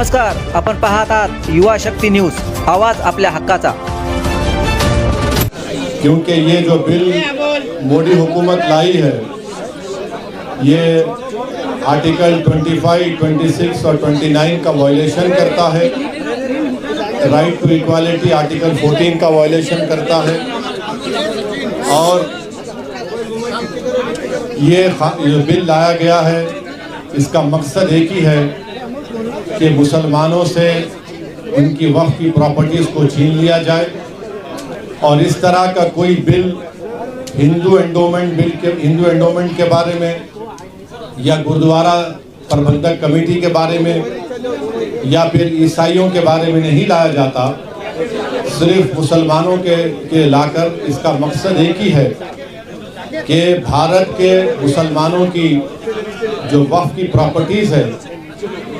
नमस्कार, आपण पाहत आहात युवा शक्ति न्यूज, आवाज आपल्या हक्काचा। क्योंकि ये जो बिल मोदी हुकूमत लाई है ये आर्टिकल 25, 26 और 29 का वायलेशन करता है। राइट टू इक्वालिटी आर्टिकल 14 का वायलेशन करता है। और ये बिल लाया गया है, इसका मकसद एक ही है कि मुसलमानों से उनकी वक्फ की प्रॉपर्टीज़ को छीन लिया जाए। और इस तरह का कोई बिल हिंदू एंडोमेंट के बारे में या गुरुद्वारा प्रबंधक कमेटी के बारे में या फिर ईसाइयों के बारे में नहीं लाया जाता। सिर्फ मुसलमानों के लाकर इसका मकसद एक ही है कि भारत के मुसलमानों की जो वक्फ की प्रॉपर्टीज़ है,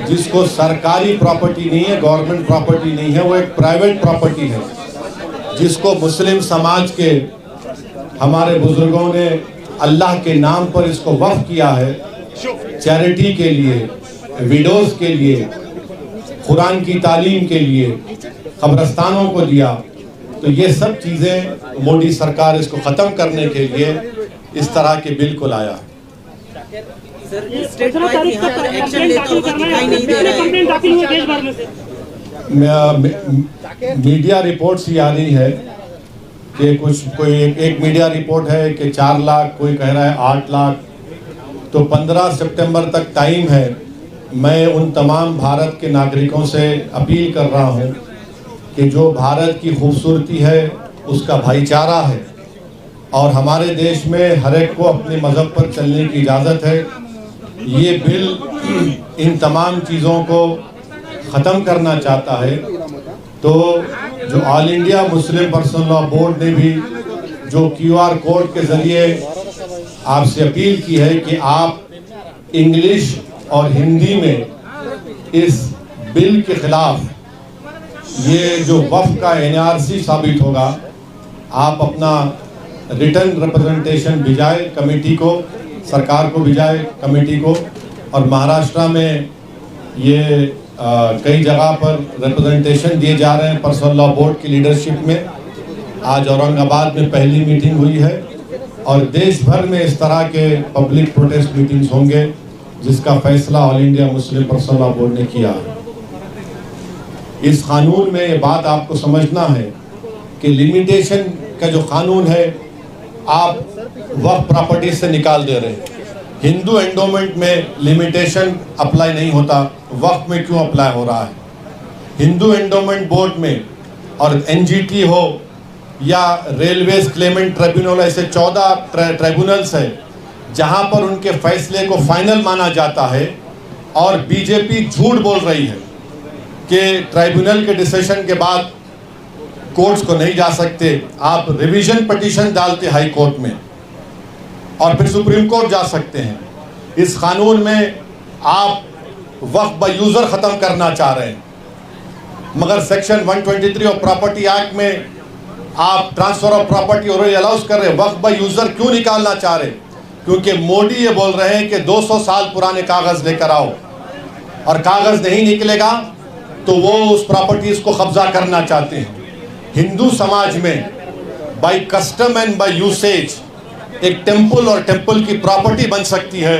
जिसको सरकारी प्रॉपर्टी नहीं है, गवर्नमेंट प्रॉपर्टी नहीं है, वो एक प्राइवेट प्रॉपर्टी है, जिसको मुस्लिम समाज के हमारे बुजुर्गों ने अल्लाह के नाम पर इसको वक्फ किया है, चैरिटी के लिए, विडोज़ के लिए, कुरान की तालीम के लिए, कब्रस्तानों को दिया। तो ये सब चीज़ें मोदी सरकार इसको ख़त्म करने के लिए इस तरह के बिल को लाया। मीडिया रिपोर्ट्स ये आ रही है कि एक मीडिया रिपोर्ट है कि 4 लाख, कोई कह रहा है 8 लाख। तो 15 सितंबर तक टाइम है। मैं उन तमाम भारत के नागरिकों से अपील कर रहा हूं कि जो भारत की खूबसूरती है उसका भाईचारा है और हमारे देश में हर एक को अपने मज़हब पर चलने की इजाज़त है। ये बिल इन तमाम चीज़ों को ख़त्म करना चाहता है। तो जो all India Muslim personal law board ने भी जो QR कोड के ज़रिए आपसे अपील की है कि आप इंग्लिश और हिंदी में इस बिल के ख़िलाफ़, ये जो वफ़ का NRC साबित होगा, आप अपना रिटर्न रिप्रेजेंटेशन भिजाए कमेटी को, सरकार को भिजाए कमेटी को। और महाराष्ट्र में ये कई जगह पर रिप्रेजेंटेशन दिए जा रहे हैं पर्सनल लॉ बोर्ड की लीडरशिप में। आज औरंगाबाद में पहली मीटिंग हुई है और देश भर में इस तरह के पब्लिक प्रोटेस्ट मीटिंग्स होंगे, जिसका फैसला all India Muslim personal law board ने किया। इस कानून में ये बात आपको समझना है कि लिमिटेशन का जो कानून है आप वक्फ प्रॉपर्टी से निकाल दे रहे हैं। हिंदू एंडोमेंट में लिमिटेशन अप्लाई नहीं होता, वक्फ में क्यों अप्लाई हो रहा है? हिंदू एंडोमेंट बोर्ड में और NGT हो या रेलवेज क्लेमेंट ट्रिब्यूनल, ऐसे 14 ट्रिब्यूनल्स है जहां पर उनके फैसले को फाइनल माना जाता है। और बीजेपी झूठ बोल रही है कि ट्रिब्यूनल के डिसीजन के बाद कोर्ट्स को नहीं जा सकते। आप रिवीजन पिटीशन डालते हाई कोर्ट में और फिर सुप्रीम कोर्ट जा सकते हैं। इस कानून में आप वक्फ बाय यूज़र ख़त्म करना चाह रहे हैं, मगर सेक्शन 123 ऑफ प्रॉपर्टी एक्ट में आप ट्रांसफ़र ऑफ प्रॉपर्टी और अलाउज कर रहे हैं। वक्फ बाय यूज़र क्यों निकालना चाह रहे हैं? क्योंकि मोदी ये बोल रहे हैं कि 200 साल पुराने कागज़ लेकर आओ, और कागज़ नहीं निकलेगा तो वो उस प्रॉपर्टीज़ को कब्जा करना चाहते हैं। हिंदू समाज में by custom and by usage एक टेम्पल और टेम्पल की प्रॉपर्टी बन सकती है,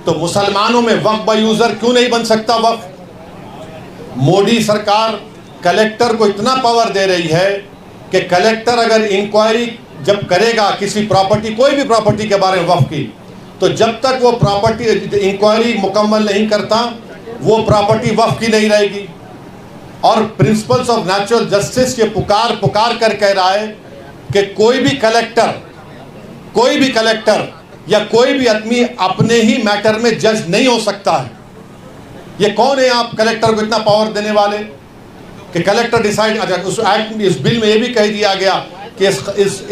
तो मुसलमानों में वक्फ बाय यूज़र क्यों नहीं बन सकता वक्फ? मोदी सरकार कलेक्टर को इतना पावर दे रही है कि कलेक्टर अगर इंक्वायरी जब करेगा किसी प्रॉपर्टी, कोई भी प्रॉपर्टी के बारे में वक्फ की, तो जब तक वो प्रॉपर्टी इंक्वायरी मुकम्मल नहीं करता, वो प्रॉपर्टी वक्फ की नहीं रहेगी। और प्रिंसिपल्स ऑफ नेचुरल जस्टिस ये पुकार कर कह रहा है कि कोई भी कलेक्टर या कोई भी आदमी अपने ही मैटर में जज नहीं हो सकता है। ये कौन है आप कलेक्टर को इतना पावर देने वाले कि कलेक्टर डिसाइड? उस एक्ट में, इस बिल में ये भी कह दिया गया कि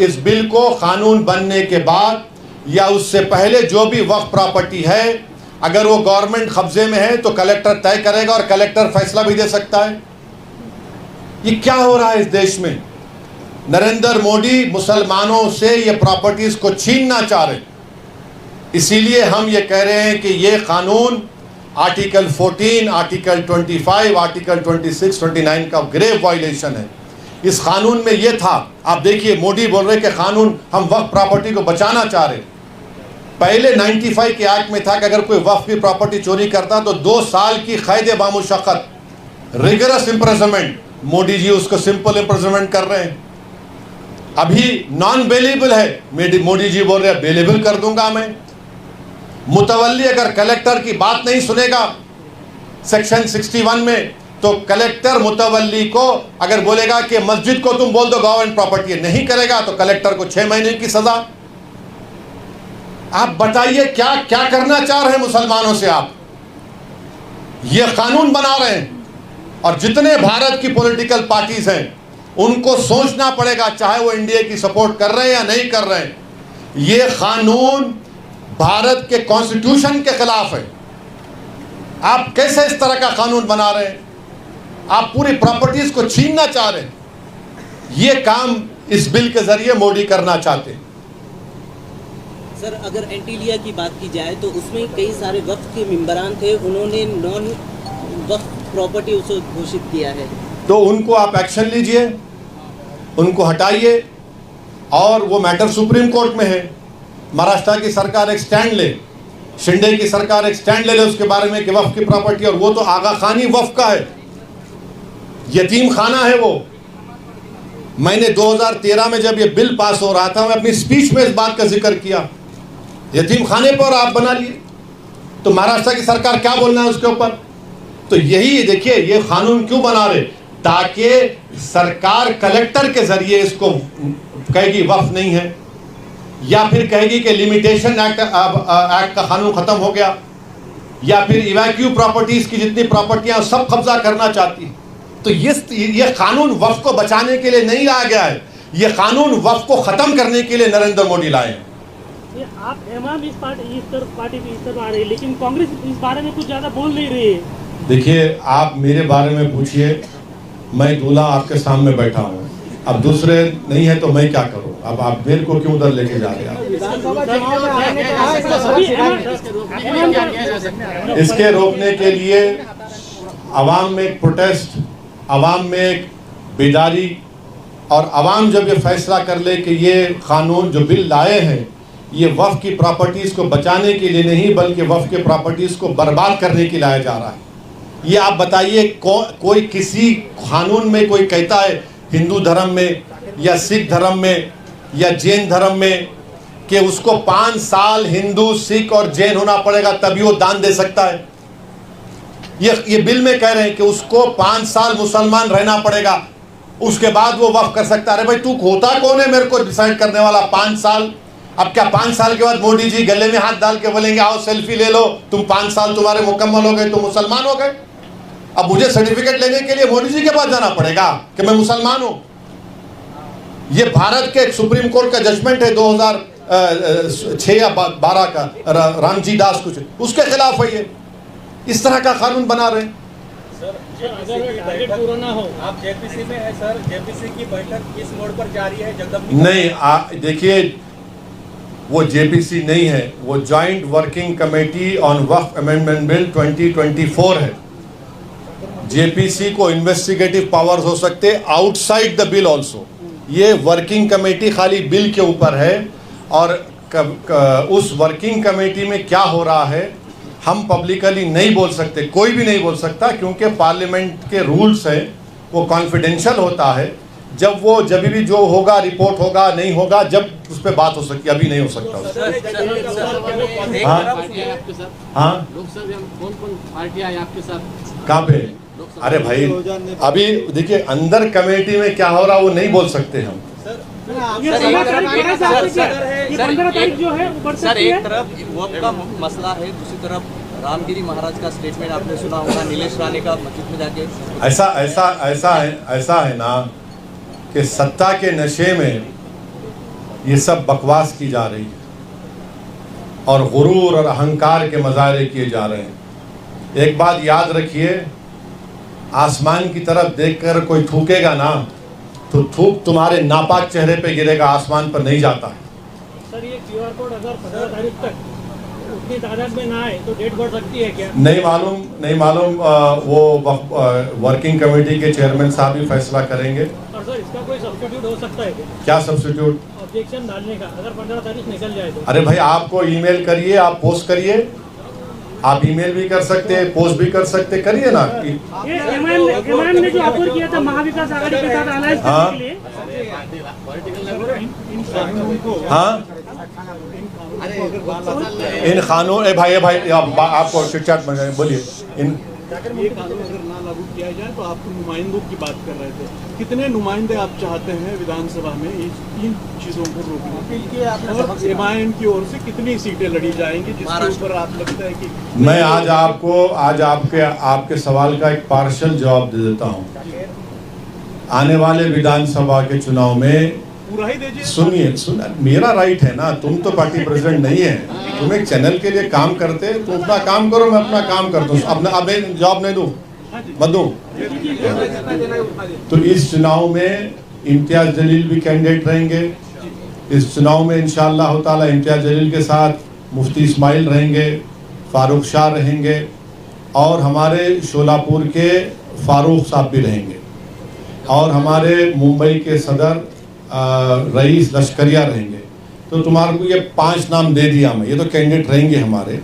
इस बिल को कानून बनने के बाद या उससे पहले जो भी वक्फ प्रॉपर्टी है, अगर वो गवर्नमेंट कब्जे में है तो कलेक्टर तय करेगा और कलेक्टर फैसला भी दे सकता है। ये क्या हो रहा है इस देश में? नरेंद्र मोदी मुसलमानों से ये प्रॉपर्टीज को छीनना चाह रहे। इसीलिए हम ये कह रहे हैं कि ये कानून आर्टिकल 14, आर्टिकल 25, आर्टिकल 26, 29 का ग्रेव वायलेशन है। इस कानून में ये था, आप देखिए मोदी बोल रहे कि कानून हम वक्फ प्रॉपर्टी को बचाना चाह रहे। पहले 95 के एक्ट में था कि अगर कोई वक्फ की प्रॉपर्टी चोरी करता तो 2 साल की कैद बामुशक्कत, रिगरस इम्प्रिजनमेंट। मोदी जी उसको सिंपल इम्प्रिजनमेंट कर रहे हैं। अभी नॉन बेलेबल है, मोदी जी बोल रहे हैं बेलेबल कर दूंगा मैं। मुतवल्ली अगर कलेक्टर की बात नहीं सुनेगा सेक्शन 61 में, तो कलेक्टर मुतवल्ली को अगर बोलेगा कि मस्जिद को तुम बोल दो गवर्नमेंट प्रॉपर्टी है, नहीं करेगा तो कलेक्टर को 6 महीने की सजा। आप बताइए क्या क्या करना चाह रहे हैं मुसलमानों से आप? ये कानून बना रहे हैं। और जितने भारत की पॉलिटिकल पार्टीज हैं उनको सोचना पड़ेगा, चाहे वो इंडिया की सपोर्ट कर रहे हैं या नहीं कर रहे हैं, ये कानून भारत के कॉन्स्टिट्यूशन के खिलाफ है। आप कैसे इस तरह का कानून बना रहे हैं? आप पूरी प्रॉपर्टीज को छीनना चाह रहे हैं। ये काम इस बिल के जरिए मोदी करना चाहते हैं। सर, अगर एंटीलिया की बात की जाए तो उसमें कई सारे वक्फ के मेंबरान थे, उन्होंने नॉन वक्फ प्रॉपर्टी उसे घोषित किया है, तो उनको आप एक्शन लीजिए, उनको हटाइए। और वो मैटर सुप्रीम कोर्ट में है। महाराष्ट्र की सरकार एक स्टैंड ले, शिंदे की सरकार एक स्टैंड ले ले उसके बारे में कि वक्फ की प्रॉपर्टी, और वो तो आगा खानी वक्फ का है, यतीम खाना है वो। मैंने 2013 में जब ये बिल पास हो रहा था, मैं अपनी स्पीच में इस बात का जिक्र किया, यतीम खाने पर आप बना लिए, तो महाराष्ट्र की सरकार क्या बोलना है उसके ऊपर? तो यही देखिए ये कानून क्यों बना रहे, ताकि सरकार कलेक्टर के जरिए इसको कहेगी वक्फ नहीं है, या फिर कहेगी कि लिमिटेशन एक्ट का कानून खत्म हो गया, या फिर इवैक्यू प्रॉपर्टीज की जितनी प्रॉपर्टियां सब कब्जा करना चाहती है। तो ये कानून वक्फ को बचाने के लिए नहीं लाया गया है, ये कानून वक्फ को खत्म करने के लिए नरेंद्र मोदी लाए हैं। आप इमाम इस पार्टी की तरफ आ रही है, लेकिन कांग्रेस इस बारे में कुछ ज्यादा बोल नहीं रही है। देखिए, आप मेरे बारे में पूछिए, मैं दूल्हा आपके सामने बैठा हूँ, अब दूसरे नहीं है तो मैं क्या करूँ? अब आप मेरे को क्यों उधर लेके जा रहे हैं? इसके रोकने के लिए अवाम में एक प्रोटेस्ट, अवाम में एक बेदारी, और अवाम जब ये फैसला कर ले कि ये कानून जो बिल लाए हैं ये वक्फ की प्रॉपर्टीज़ को बचाने के लिए नहीं बल्कि वक्फ के प्रॉपर्टीज़ को बर्बाद करने के लिए लाया जा रहा है। ये आप बताइए, कोई किसी कानून में कोई कहता है हिंदू धर्म में या सिख धर्म में या जैन धर्म में कि उसको 5 साल हिंदू, सिख और जैन होना पड़ेगा तभी वो दान दे सकता है? ये बिल में कह रहे हैं कि उसको 5 साल मुसलमान रहना पड़ेगा, उसके बाद वो वक्फ कर सकता है। अरे भाई, तू होता कौन है मेरे को डिसाइड करने वाला? 5 साल? अब क्या 5 साल के बाद मोदी जी गले में हाथ डाल के बोलेंगे आओ सेल्फी ले लो, तुम 5 साल तुम्हारे मुकम्मल हो गए, तुम मुसलमान हो गए? अब मुझे सर्टिफिकेट लेने के लिए मोदी जी के पास जाना पड़ेगा कि मैं मुसलमान हूं? ये भारत के सुप्रीम कोर्ट का जजमेंट है 2006 या 12 का, रामजी दास कुछ, उसके खिलाफ है ये। इस तरह का कानून बना रहे हैं। सर, अगर टारगेट पूरा ना हो, आप जेपीसी में है सर, जेपीसी की बैठक इस मोड पर जारी है जगदम्बिका? नहीं, देखिए वो जेपीसी नहीं है, वो joint working committee on Waqf amendment bill 2024 है। जेपीसी को इन्वेस्टिगेटिव पावर्स हो सकते आउटसाइड द बिल ऑल्सो। ये वर्किंग कमेटी खाली बिल के ऊपर है, और उस वर्किंग कमेटी में क्या हो रहा है हम पब्लिकली नहीं बोल सकते, कोई भी नहीं बोल सकता, क्योंकि पार्लियामेंट के रूल्स हैं, वो कॉन्फिडेंशियल होता है। जब भी जो होगा रिपोर्ट होगा, नहीं होगा, जब उस पर बात हो सकती है, अभी नहीं हो सकता। हाँ, कौन पार्टियां हैं आपके साथ? कहाँ पे? अरे भाई, अभी देखिए अंदर कमेटी में क्या हो रहा वो नहीं बोल सकते हम। सर, एक तरफ वक्फ का मसला है, दूसरी तरफ रामगिरी महाराज का स्टेटमेंट आपने सुना होगा, नीलेश राणे का मस्जिद में जाके। ऐसा है ना कि सत्ता के नशे में ये सब बकवास की जा रही है और गुरूर और अहंकार के मजारे किए जा रहे हैं। एक बात याद रखिए, आसमान की तरफ देखकर कोई थूकेगा ना तो थूक तुम्हारे नापाक चेहरे पे गिरेगा, आसमान पर नहीं जाता है। सर, ये क्यूआर कोड अगर 15 तारीख तक उतनी तादाद में ना आए तो डेट बढ़ सकती है क्या? नहीं मालूम वो वर्किंग कमेटी के चेयरमैन साहब ही फैसला करेंगे। और सर इसका कोई सब्स्टिट्यूट हो सकता है क्या सब्स्टिट्यूट? ऑब्जेक्शन डालने का, अगर 15 तारीख निकल जाए तो? अरे भाई, आपको ईमेल करिए, आप पोस्ट करिए, आप ईमेल भी कर सकते हैं, पोस्ट भी कर सकते, करिए ना। ये एमआईएम ने जो ऑफर किया था महाविकास आघाड़ी के साथ अलायंस करने के लिए, हाँ इन कानून भाई आपको चिट-चैट में बोलिए। इन ये कानून अगर ना लागू किया जाए तो आप नुमाइंदों की बात कर रहे थे, कितने नुमाइंदे आप चाहते हैं विधानसभा में इस तीन चीजों को रोकने के लिए, और एमआईएम की ओर से कितनी सीटें लड़ी जाएंगी जिसके ऊपर आप लगता है कि? मैं आज आपके सवाल का एक पार्शियल जवाब दे देता हूँ। आने वाले विधानसभा के चुनाव में पूरा ही दीजिए। सुनिए, मेरा राइट है ना, तुम तो पार्टी प्रेसिडेंट नहीं है, तुम एक चैनल के लिए काम करते, तुम अपना काम करो, मैं अपना काम करता हूँ। अब जवाब नहीं दूं, मत दूं। तो इस चुनाव में इम्तियाज जलील भी कैंडिडेट रहेंगे। इस चुनाव में इंशाअल्लाह ताला इम्तियाज जलील के साथ मुफ्ती इस्माइल रहेंगे, फारूक शाह रहेंगे, और हमारे शोलापुर के फारूक साहब भी रहेंगे, और हमारे मुंबई के सदर रईस लश्करिया रहेंगे। तो तुम्हारे को ये 5 नाम दे दिया मैं, ये तो कैंडिडेट रहेंगे हमारे,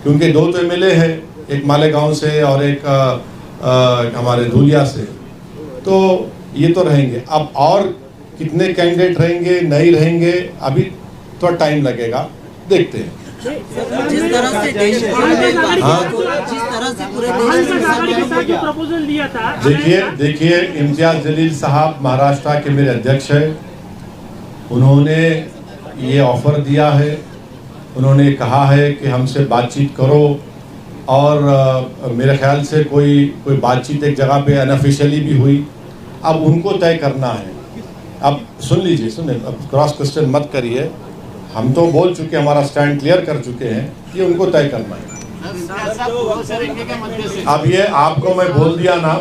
क्योंकि 2 तो एमएलए है, एक मालेगांव से और एक हमारे धुलिया से, तो ये तो रहेंगे। अब और कितने कैंडिडेट रहेंगे नहीं रहेंगे अभी थोड़ा टाइम लगेगा, देखते हैं। जिस तरह से देश जिस तरह से पूरे देश में प्रपोजल दिया था, देखिए इम्तियाज जलील साहब महाराष्ट्र के मेरे अध्यक्ष है, उन्होंने ये ऑफर दिया है, उन्होंने कहा है कि हमसे बातचीत करो, और मेरे ख्याल से कोई बातचीत एक जगह पे अनऑफिशियली भी हुई। अब उनको तय करना है। अब सुन लीजिए, सुनिए, अब क्रॉस क्वेश्चन मत करिए, हम तो बोल चुके, हमारा स्टैंड क्लियर कर चुके हैं, ये उनको तय करना है। अब ये आपको मैं बोल दिया ना,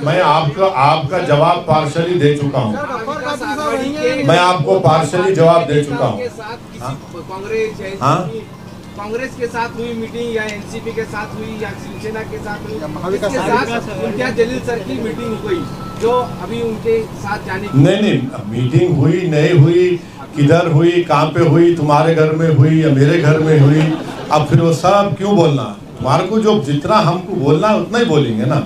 मैं आपका जवाब पार्शली दे चुका हूँ, मैं आपको पार्शली जवाब दे चुका हूँ। कांग्रेस के साथ हुई मीटिंग या एनसीपी के साथ हुई या शिवसेना के साथ हुई, इसके साथ इम्तियाज जलील सर की मीटिंग हुई जो अभी उनके साथ जाने की? नहीं, मीटिंग हुई नहीं हुई, किधर हुई, कहाँ पे हुई, तुम्हारे घर में हुई या मेरे घर में हुई, अब फिर वो सब क्यों बोलना? तुम्हारे को जो जितना हमको बोलना है उतना ही बोलेंगे ना।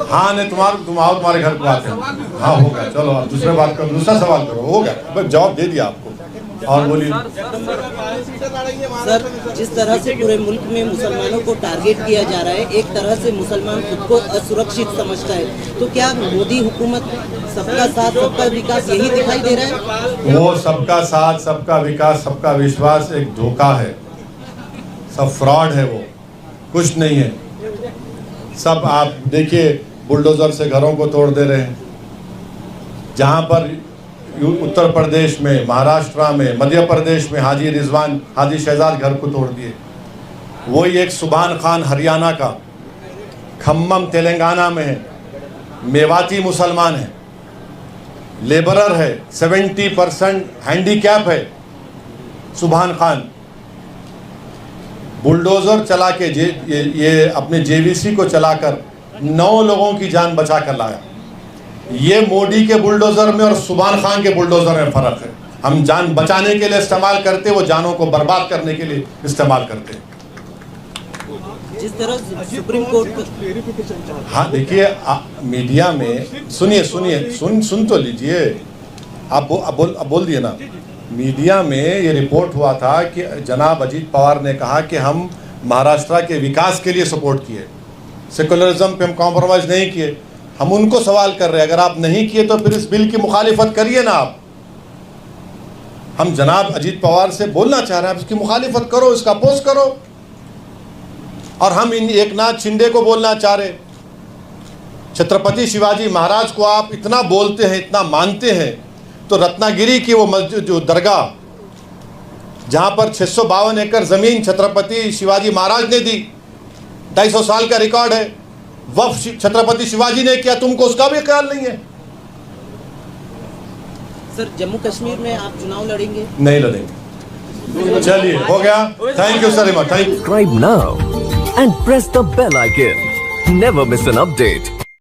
हाँ नहीं, तुम्हारे घर को आते हैं, हाँ हो गया, चलो अब दूसरे बात करो, दूसरा सवाल करो, हो गया, बस जवाब दे दिया आपको। और बोलिए सर, जिस तरह से पूरे मुल्क में मुसलमानों को टारगेट किया जा रहा है, एक तरह से मुसलमान खुद को असुरक्षित समझता है, तो क्या मोदी हुकूमत सबका साथ सबका विकास यही दिखाई दे रहा है? वो सबका साथ सबका विकास सबका विश्वास एक धोखा है, सब फ्रॉड है, वो कुछ नहीं है। सब आप देखिए, बुलडोजर से घरों को तोड़ दे रहे हैं। जहाँ पर उत्तर प्रदेश में, महाराष्ट्र में, मध्य प्रदेश में हाजी रिजवान, हाजी शहजाद घर को तोड़ दिए। वही एक सुभान खान हरियाणा का, खम्मम तेलंगाना में है, मेवाती मुसलमान है, लेबरर है, 70% हैंडीकैप है। सुभान खान बुलडोजर चला के ये अपने जेवीसी को चलाकर 9 लोगों की जान बचा कर लाया। ये मोदी के बुलडोजर में और सुभान खान के बुलडोजर में फर्क है। हम जान बचाने के लिए इस्तेमाल करते, वो जानों को बर्बाद करने के लिए इस्तेमाल करते। जिस तरह सुप्रीम कोर्ट, हाँ देखिए, मीडिया में सुन तो लीजिए, आप बोल दिए ना। मीडिया में ये रिपोर्ट हुआ था कि जनाब अजीत पवार ने कहा कि हम महाराष्ट्र के विकास के लिए सपोर्ट किए, सेकुलरिज्म पे हम कॉम्प्रोमाइज नहीं किए। हम उनको सवाल कर रहे हैं, अगर आप नहीं किए तो फिर इस बिल की मुखालिफत करिए ना आप। हम जनाब अजीत पवार से बोलना चाह रहे हैं, आप इसकी मुखालिफत करो, इसका अपोज करो। और हम इन एकनाथ शिंदे को बोलना चाह रहे, छत्रपति शिवाजी महाराज को आप इतना बोलते हैं, इतना मानते हैं, तो रत्नागिरी की वो मस्जिद, जो दरगाह जहां पर 652 एकड़ जमीन छत्रपति शिवाजी महाराज ने दी, 250 साल का रिकॉर्ड है, वक्फ छत्रपति शिवाजी ने किया, तुमको उसका भी ख्याल नहीं है। सर, जम्मू कश्मीर में आप चुनाव लड़ेंगे? नहीं लड़ेंगे, चलिए हो गया, thank you sir much, thank Subscribe now and press the bell icon. Never miss an update.